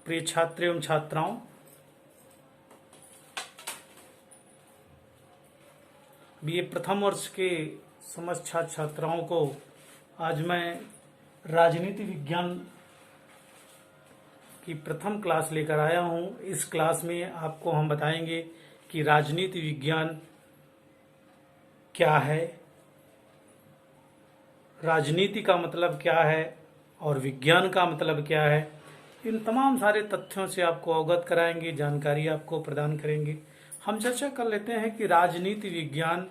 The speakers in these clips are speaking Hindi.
प्रिय छात्र एवं छात्राओं, बीए प्रथम वर्ष के समस्त छात्र छात्राओं को आज मैं राजनीति विज्ञान की प्रथम क्लास लेकर आया हूं। इस क्लास में आपको हम बताएंगे कि राजनीति विज्ञान क्या है, राजनीति का मतलब क्या है और विज्ञान का मतलब क्या है। इन तमाम सारे तथ्यों से आपको अवगत कराएंगे, जानकारी आपको प्रदान करेंगे। हम चर्चा कर लेते हैं कि राजनीति विज्ञान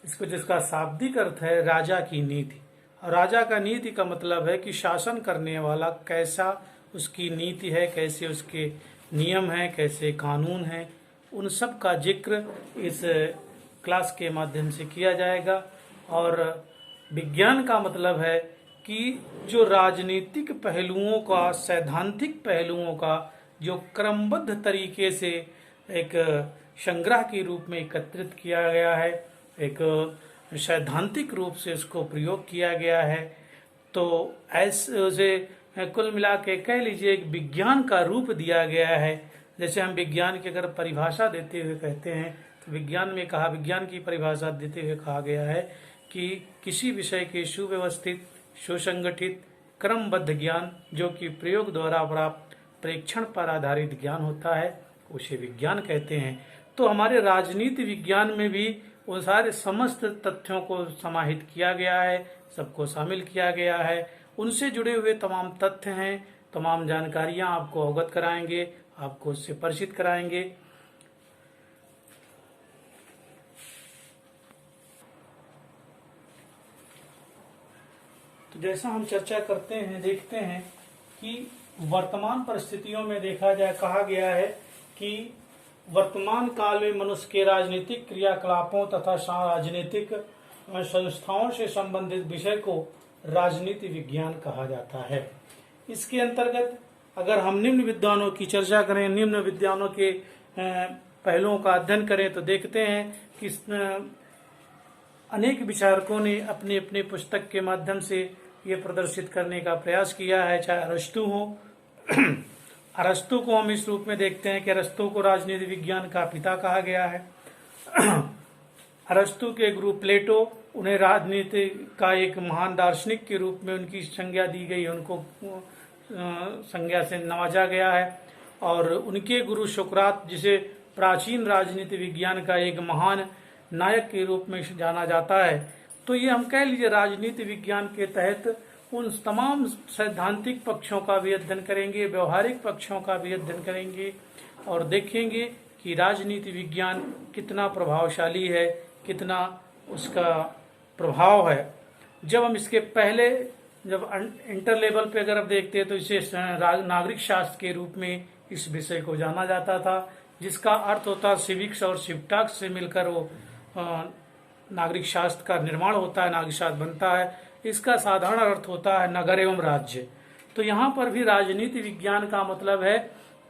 इसको जिसका शाब्दिक अर्थ है राजा की नीति। और राजा का नीति का मतलब है कि शासन करने वाला कैसा उसकी नीति है, कैसे उसके नियम हैं, कैसे कानून हैं, उन सब का जिक्र इस क्लास के माध्यम से किया जाएगा। और विज्ञान का मतलब है कि जो राजनीतिक पहलुओं का, सैद्धांतिक पहलुओं का जो क्रमबद्ध तरीके से एक संग्रह के रूप में एकत्रित किया गया है, एक सैद्धांतिक रूप से इसको प्रयोग किया गया है, तो ऐसे कुल मिला के कह लीजिए एक विज्ञान का रूप दिया गया है। जैसे हम विज्ञान की अगर परिभाषा देते हुए कहते हैं तो विज्ञान की परिभाषा देते हुए कहा गया है कि किसी विषय के सुव्यवस्थित, सुसंगठित, क्रमबद्ध ज्ञान जो कि प्रयोग द्वारा प्राप्त प्रेक्षण पर आधारित ज्ञान होता है, उसे विज्ञान कहते हैं। तो हमारे राजनीति विज्ञान में भी उन सारे समस्त तथ्यों को समाहित किया गया है, सबको शामिल किया गया है। उनसे जुड़े हुए तमाम तथ्य हैं, तमाम जानकारियां आपको अवगत कराएंगे, आपको उससे परिचित कराएंगे। तो जैसा हम चर्चा करते हैं, देखते हैं कि वर्तमान परिस्थितियों में कहा गया है कि वर्तमान काल में मनुष्य के राजनीतिक क्रियाकलापों तथा राजनीतिक संस्थाओं से संबंधित विषय को राजनीति विज्ञान कहा जाता है। इसके अंतर्गत अगर हम निम्न विद्वानों की चर्चा करें, निम्न विद्वानों के पहलुओं का अध्ययन करें, तो देखते हैं कि अनेक विचारकों ने अपनी अपनी पुस्तक के माध्यम से ये प्रदर्शित करने का प्रयास किया है। चाहे अरस्तु हो, अरस्तु को हम इस रूप में देखते हैं कि अरस्तु को राजनीति विज्ञान का पिता कहा गया है। अरस्तु के गुरु प्लेटो, उन्हें राजनीति का एक महान दार्शनिक के रूप में उनकी संज्ञा दी गई, उनको संज्ञा से नवाजा गया है। और उनके गुरु सुकरात, जिसे प्राचीन राजनीति विज्ञान का एक महान नायक के रूप में जाना जाता है। तो ये हम कह लीजिए राजनीति विज्ञान के तहत उन तमाम सैद्धांतिक पक्षों का भी अध्ययन करेंगे, व्यवहारिक पक्षों का भी अध्ययन करेंगे और देखेंगे कि राजनीति विज्ञान कितना प्रभावशाली है, कितना उसका प्रभाव है। जब हम इसके पहले इंटर लेवल पे अगर आप देखते हैं तो इसे नागरिक शास्त्र के रूप में इस विषय को जाना जाता था, जिसका अर्थ होता है सिविक्स और सिविटाक्स से मिलकर वो नागरिक शास्त्र का निर्माण होता है, नागरिक शास्त्र बनता है। इसका साधारण अर्थ होता है नगर एवं राज्य। तो यहाँ पर भी राजनीति विज्ञान का मतलब है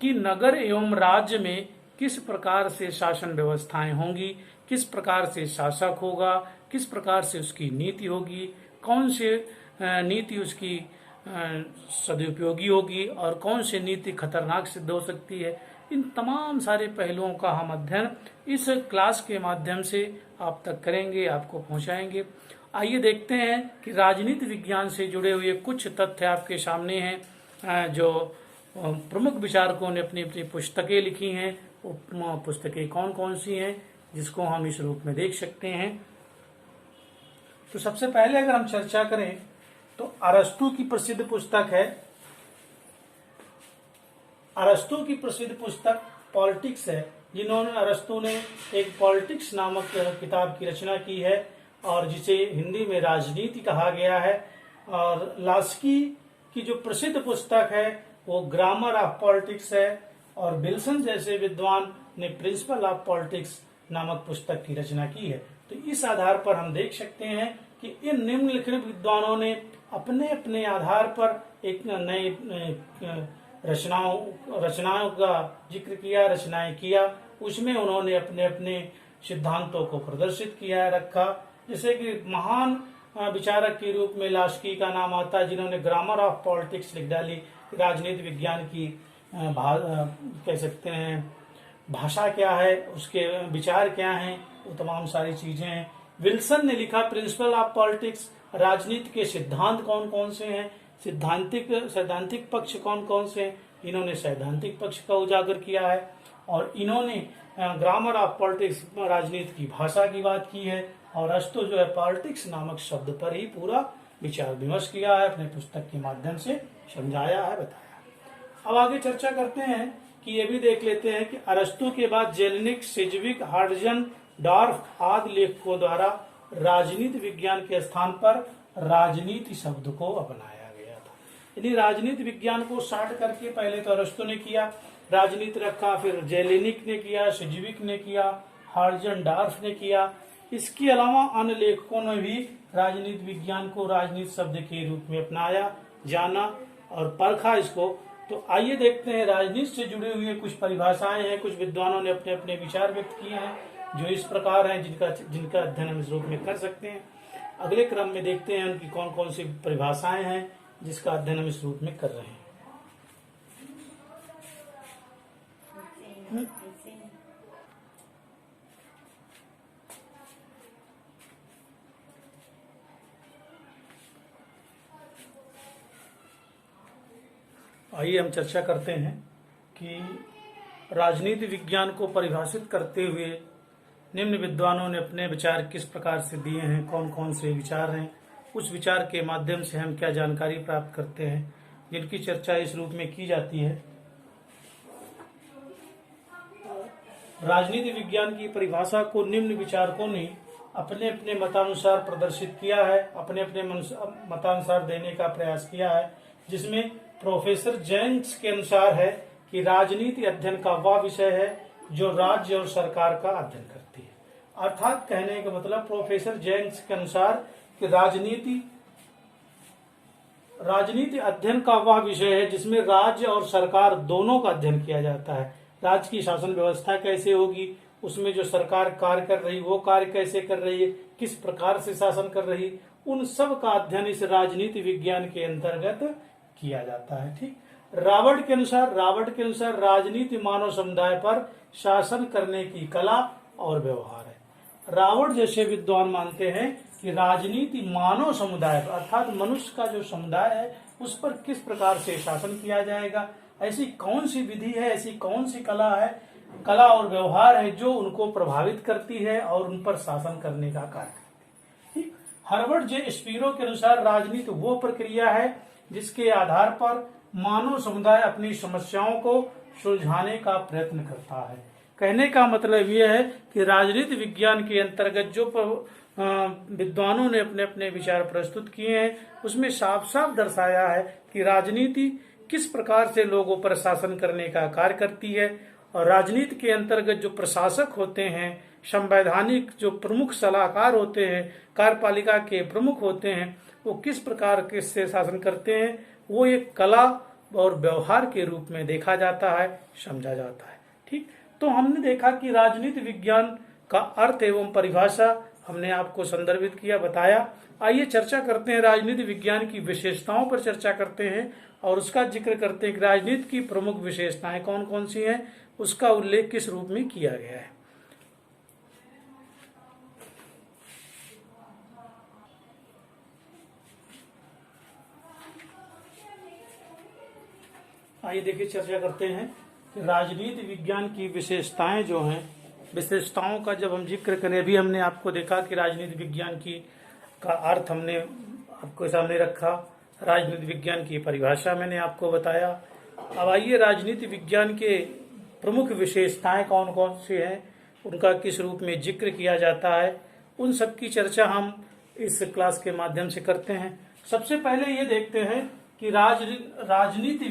कि नगर एवं राज्य में किस प्रकार से शासन व्यवस्थाएं होंगी, किस प्रकार से शासक होगा, किस प्रकार से उसकी नीति होगी, कौन से नीति उसकी सदुपयोगी होगी और कौन सी नीति खतरनाक सिद्ध हो सकती है। इन तमाम सारे पहलुओं का हम अध्ययन इस क्लास के माध्यम से आप तक करेंगे, आपको पहुंचाएंगे। आइए देखते हैं कि राजनीति विज्ञान से जुड़े हुए कुछ तथ्य आपके सामने हैं जो प्रमुख विचारकों ने अपनी अपनी पुस्तकें लिखी हैं। वो पुस्तकें कौन कौन सी हैं जिसको हम इस रूप में देख सकते हैं। तो सबसे पहले अगर हम चर्चा करें तो अरस्तु की प्रसिद्ध पुस्तक है, अरस्तु की प्रसिद्ध पुस्तक पॉलिटिक्स है, अरस्तु ने एक पॉलिटिक्स नामक किताब की रचना की है और जिसे हिंदी में राजनीति कहा गया है। और लास्की की जो प्रसिद्ध पुस्तक है वो ग्रामर ऑफ पॉलिटिक्स है और विल्सन जैसे विद्वान ने प्रिंसिपल ऑफ पॉलिटिक्स नामक पुस्तक की रचना की है। तो इस आधार पर हम देख सकते हैं कि इन निम्नलिखित विद्वानों ने अपने अपने आधार पर एक नई रचनाओं का जिक्र किया, रचनाएं किया। उसमें उन्होंने अपने अपने सिद्धांतों को प्रदर्शित किया, रखा। जैसे कि महान विचारक के रूप में लास्की का नाम आता है, जिन्होंने ग्रामर ऑफ पॉलिटिक्स लिख डाली। राजनीति विज्ञान की कह सकते हैं भाषा क्या है, उसके विचार क्या हैं, वो तमाम सारी चीजें हैं। विल्सन ने लिखा प्रिंसिपल ऑफ पॉलिटिक्स, राजनीति के सिद्धांत कौन कौन से हैं, सैद्धांतिक पक्ष कौन कौन से हैं। इन्होंने सैद्धांतिक पक्ष का उजागर किया है और इन्होंने ग्रामर ऑफ पॉलिटिक्स, राजनीति की भाषा की बात की है। और अरस्तु जो है पॉलिटिक्स नामक शब्द पर ही पूरा विचार विमर्श किया है, अपने पुस्तक के माध्यम से समझाया है, बताया। अब आगे चर्चा करते हैं कि ये भी देख लेते हैं कि अरस्तु के बाद जेलेनिक, सिजविक, हार्डजन, डॉर्फ आदि लेखकों द्वारा राजनीति विज्ञान के स्थान पर राजनीति शब्द को अपनाया गया था। यानी राजनीति विज्ञान को शार्ट करके पहले तो अरस्तु ने किया, राजनीति रखा, फिर जेलेनिक ने किया, सिजविक ने किया, हार्डजन, डॉर्फ ने किया। इसके अलावा अन्य लेखकों ने भी राजनीति विज्ञान को राजनीति शब्द के रूप में अपनाया, जाना और परखा इसको। तो आइए देखते हैं राजनीति से जुड़े हुए कुछ परिभाषाएं हैं, कुछ विद्वानों ने अपने अपने विचार व्यक्त किए हैं जो इस प्रकार हैं, जिनका अध्ययन हम इस रूप में कर सकते हैं। अगले क्रम में देखते हैं उनकी कौन कौन सी परिभाषाएं हैं जिसका अध्ययन हम इस रूप में कर रहे हैं। आइए हम चर्चा करते हैं कि राजनीति विज्ञान को परिभाषित करते हुए निम्न विद्वानों ने अपने विचार किस प्रकार से दिए हैं, कौन कौन से विचार हैं, उस विचार के माध्यम से हम क्या जानकारी प्राप्त करते हैं, जिनकी चर्चा इस रूप में की जाती है। राजनीति विज्ञान की परिभाषा को निम्न विचारकों ने अपने अपने मतानुसार प्रदर्शित किया है, अपने अपने मतानुसार देने का प्रयास किया है, जिसमें प्रोफेसर जेन्स के अनुसार है कि राजनीति अध्ययन का वह विषय है जो राज्य और सरकार का अध्ययन करती है। अर्थात कहने का मतलब प्रोफेसर जेन्स के अनुसार कि राजनीति अध्ययन का वह विषय है जिसमें राज्य और सरकार दोनों का अध्ययन किया जाता है। राज्य की शासन व्यवस्था कैसे होगी, उसमें जो सरकार कार्य कर रही वो कार्य कैसे कर रही है, किस प्रकार से शासन कर रही, उन सब का अध्ययन इस राजनीति विज्ञान के अंतर्गत किया जाता है। ठीक। रॉबर्ट के अनुसार राजनीति मानव समुदाय पर शासन करने की कला और व्यवहार है। रॉबर्ट जैसे विद्वान मानते हैं कि राजनीति मानव समुदाय पर अर्थात मनुष्य का जो समुदाय है उस पर किस प्रकार से शासन किया जाएगा, ऐसी कौन सी विधि है, ऐसी कौन सी कला और व्यवहार है जो उनको प्रभावित करती है और उन पर शासन करने का कार्य करती है। हर्बर्ट जे स्पीरो के अनुसार राजनीति वो प्रक्रिया है जिसके आधार पर मानव समुदाय अपनी समस्याओं को सुलझाने का प्रयत्न करता है। कहने का मतलब यह है कि राजनीति विज्ञान के अंतर्गत जो विद्वानों ने अपने अपने विचार प्रस्तुत किए हैं उसमें साफ साफ दर्शाया है कि राजनीति किस प्रकार से लोगों पर शासन करने का कार्य करती है और राजनीति के अंतर्गत जो प्रशासक होते हैं, संवैधानिक जो प्रमुख सलाहकार होते हैं, कार्यपालिका के प्रमुख होते हैं, वो किस प्रकार के से शासन करते हैं, वो एक कला और व्यवहार के रूप में देखा जाता है, समझा जाता है। ठीक। तो हमने देखा कि राजनीति विज्ञान का अर्थ एवं परिभाषा हमने आपको संदर्भित किया, बताया। आइए चर्चा करते हैं, राजनीति विज्ञान की विशेषताओं पर चर्चा करते हैं और उसका जिक्र करते हैं कि राजनीति की प्रमुख विशेषताएं कौन कौन सी हैं, उसका उल्लेख किस रूप में किया गया है। आइए देखिए चर्चा करते हैं कि राजनीति विज्ञान की विशेषताएं जो हैं, विशेषताओं का जब हम जिक्र करें, अभी हमने आपको देखा कि राजनीति विज्ञान की का अर्थ हमने आपको सामने रखा, राजनीति विज्ञान की परिभाषा मैंने आपको बताया। अब आइए राजनीति विज्ञान के प्रमुख विशेषताएं कौन कौन सी हैं, उनका किस रूप में जिक्र किया जाता है, उन सब की चर्चा हम इस क्लास के माध्यम से करते हैं। सबसे पहले ये देखते हैं कि राजनीति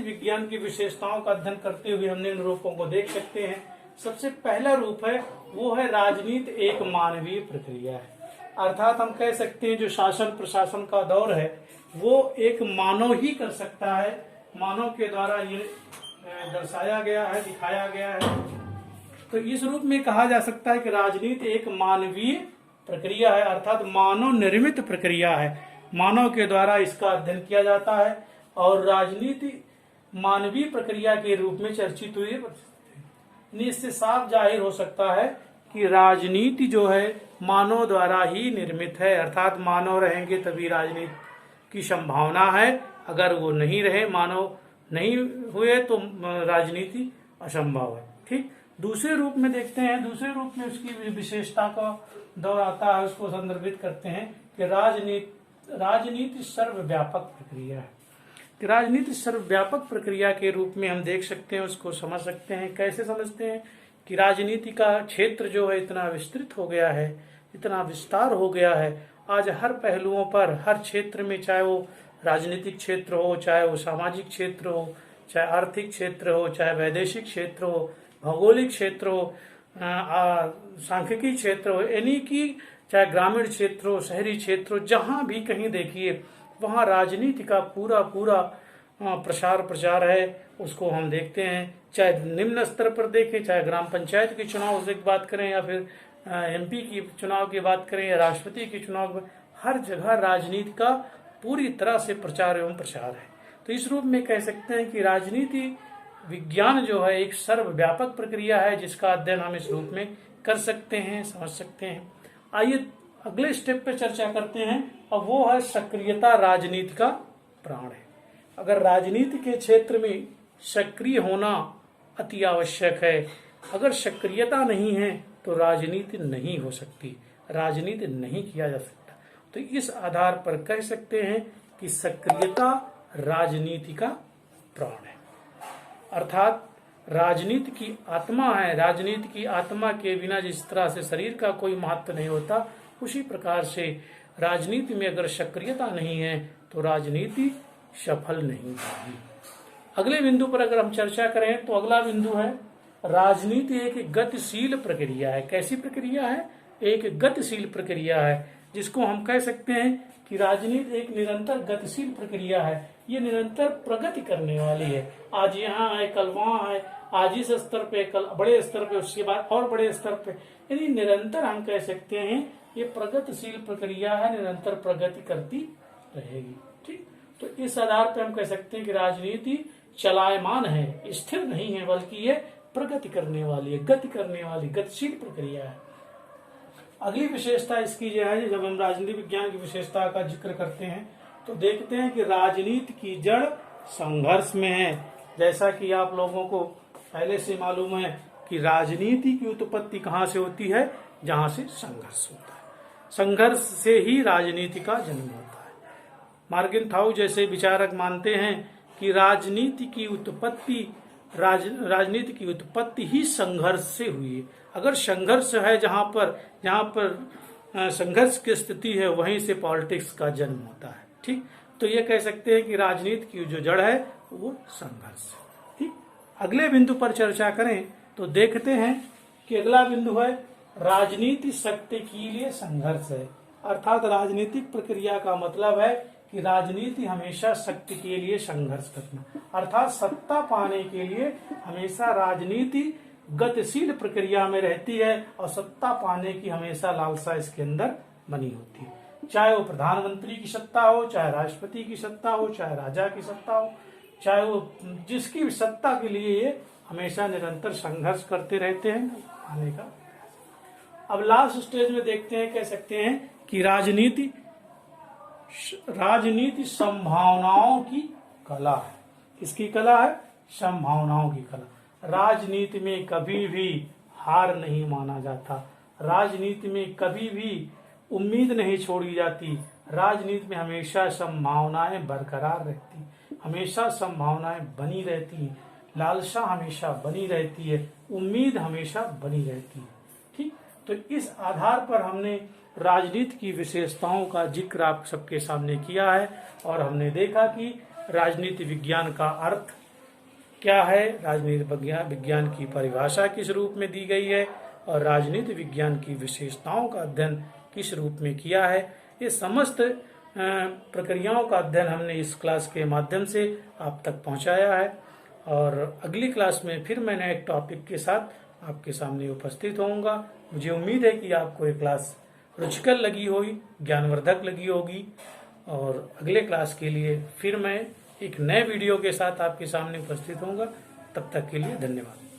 विज्ञान की विशेषताओं का अध्ययन करते हुए हमने इन रूपों को देख सकते हैं। सबसे पहला रूप है वो है राजनीति एक मानवीय प्रक्रिया है। अर्थात हम कह सकते हैं जो शासन प्रशासन का दौर है वो एक मानव ही कर सकता है, मानव के द्वारा ये दर्शाया गया है, दिखाया गया है। तो इस रूप में कहा जा सकता है कि राजनीति एक मानवीय प्रक्रिया है, अर्थात मानव निर्मित प्रक्रिया है। मानव के द्वारा इसका अध्ययन किया जाता है और राजनीति मानवीय प्रक्रिया के रूप में चर्चित हुई है। इससे साफ जाहिर हो सकता है कि राजनीति जो है मानव द्वारा ही निर्मित है, अर्थात मानव रहेंगे तभी राजनीति की संभावना है। अगर वो नहीं रहे, मानव नहीं हुए, तो राजनीति असंभव है। ठीक, दूसरे रूप में देखते हैं। दूसरे रूप में उसकी विशेषता का दौर आता है, उसको संदर्भित करते हैं कि राजनीति सर्वव्यापक प्रक्रिया है। कि राजनीति सर्वव्यापक प्रक्रिया के रूप में हम देख सकते हैं, उसको समझ सकते हैं। कैसे समझते हैं कि राजनीति का क्षेत्र जो है इतना विस्तृत हो गया है, इतना विस्तार हो गया है। आज हर पहलुओं पर, हर क्षेत्र में, चाहे वो राजनीतिक क्षेत्र हो, चाहे वो सामाजिक क्षेत्र हो, चाहे आर्थिक क्षेत्र हो, चाहे वैदेशिक क्षेत्र हो, भौगोलिक क्षेत्र हो, सांख्यिकी क्षेत्र हो, यानी कि चाहे ग्रामीण क्षेत्र हो, शहरी क्षेत्र हो, जहां भी कहीं देखिए वहां राजनीति का पूरा प्रचार है। उसको हम देखते हैं, चाहे निम्न स्तर पर देखें, चाहे ग्राम पंचायत के चुनाव की बात करें, या फिर एमपी की चुनाव की बात करें, या राष्ट्रपति के चुनाव, हर जगह राजनीति का पूरी तरह से प्रचार एवं प्रसार है। तो इस रूप में कह सकते हैं कि राजनीति विज्ञान जो है एक सर्वव्यापक प्रक्रिया है, जिसका अध्ययन हम इस रूप में कर सकते हैं, समझ सकते हैं। आइए अगले स्टेप पे चर्चा करते हैं, और वो है सक्रियता राजनीति का प्राण है। अगर राजनीति के क्षेत्र में सक्रिय होना अति आवश्यक है। अगर सक्रियता नहीं है तो राजनीति नहीं हो सकती, राजनीति नहीं किया जा सकता। तो इस आधार पर कह सकते हैं कि सक्रियता राजनीति का प्राण है, अर्थात राजनीति की आत्मा है। राजनीति की आत्मा के बिना जिस तरह से शरीर का कोई महत्व नहीं होता, उसी प्रकार से राजनीति में अगर सक्रियता नहीं है तो राजनीति सफल नहीं होगी। अगले बिंदु पर अगर हम चर्चा करें तो अगला बिंदु है राजनीति एक गतिशील प्रक्रिया है। कैसी प्रक्रिया है? एक गतिशील प्रक्रिया है, जिसको हम कह सकते हैं कि राजनीति एक निरंतर गतिशील प्रक्रिया है। ये निरंतर प्रगति करने वाली है। आज यहाँ है, कल वहाँ है, आज इस स्तर पे, कल बड़े स्तर पे, उसके बाद और बड़े स्तर पे, यानी निरंतर हम कह सकते हैं ये प्रगतिशील प्रक्रिया है, निरंतर प्रगति करती रहेगी। ठीक, तो इस आधार पर हम कह सकते हैं कि राजनीति चलायमान है, स्थिर नहीं है, बल्कि ये प्रगति करने वाली है, गति करने वाली गतिशील प्रक्रिया है। अगली विशेषता इसकी जो है, जब हम राजनीति विज्ञान की विशेषता का जिक्र करते हैं तो देखते हैं कि राजनीति की जड़ संघर्ष में है। जैसा कि आप लोगों को पहले से मालूम है कि राजनीति की उत्पत्ति कहाँ से होती है? जहां से संघर्ष होता है। संघर्ष से ही राजनीति का जन्म होता है। मार्गिन थाउ जैसे विचारक मानते हैं कि राजनीति की उत्पत्ति ही संघर्ष से हुई है। अगर संघर्ष है, जहां पर संघर्ष की स्थिति है, वहीं से पॉलिटिक्स का जन्म होता है। ठीक, तो ये कह सकते हैं कि राजनीति की जो जड़ है वो संघर्ष है। ठीक, अगले बिंदु पर चर्चा करें तो देखते हैं कि अगला बिंदु है राजनीति शक्ति के लिए संघर्ष है। अर्थात राजनीतिक प्रक्रिया का मतलब है कि राजनीति हमेशा शक्ति के लिए संघर्ष करना, अर्थात सत्ता पाने के लिए हमेशा राजनीति गतिशील प्रक्रिया में रहती है और सत्ता पाने की हमेशा लालसा इसके अंदर बनी होती है। चाहे वो प्रधानमंत्री की सत्ता हो, चाहे राष्ट्रपति की सत्ता हो, चाहे राजा की सत्ता हो, चाहे वो जिसकी भी सत्ता के लिए ये हमेशा निरंतर संघर्ष करते रहते हैं पाने का। अब लास्ट स्टेज में देखते हैं, कह सकते हैं कि राजनीति संभावनाओं की कला है। किसकी कला है? संभावनाओं की कला। राजनीति में कभी भी हार नहीं माना जाता, राजनीति में कभी भी उम्मीद नहीं छोड़ी जाती। राजनीति में हमेशा संभावनाएं बरकरार रहती, हमेशा संभावनाएं बनी रहती, लालसा हमेशा बनी रहती है, उम्मीद हमेशा बनी रहती है। ठीक, तो इस आधार पर हमने राजनीति की विशेषताओं का जिक्र आप सबके सामने किया है और हमने देखा कि राजनीति विज्ञान का अर्थ क्या है, राजनीति विज्ञान की परिभाषा किस रूप में दी गई है और राजनीति विज्ञान की विशेषताओं का अध्ययन किस रूप में किया है। ये समस्त प्रक्रियाओं का अध्ययन हमने इस क्लास के माध्यम से आप तक पहुंचाया है और अगली क्लास में फिर मैं एक टॉपिक के साथ आपके सामने उपस्थित होऊंगा। मुझे उम्मीद है कि आपको ये क्लास रुचिकर लगी होगी, ज्ञानवर्धक लगी होगी। और अगले क्लास के लिए फिर मैं एक नए वीडियो के साथ आपके सामने उपस्थित होऊंगा। तब तक के लिए धन्यवाद।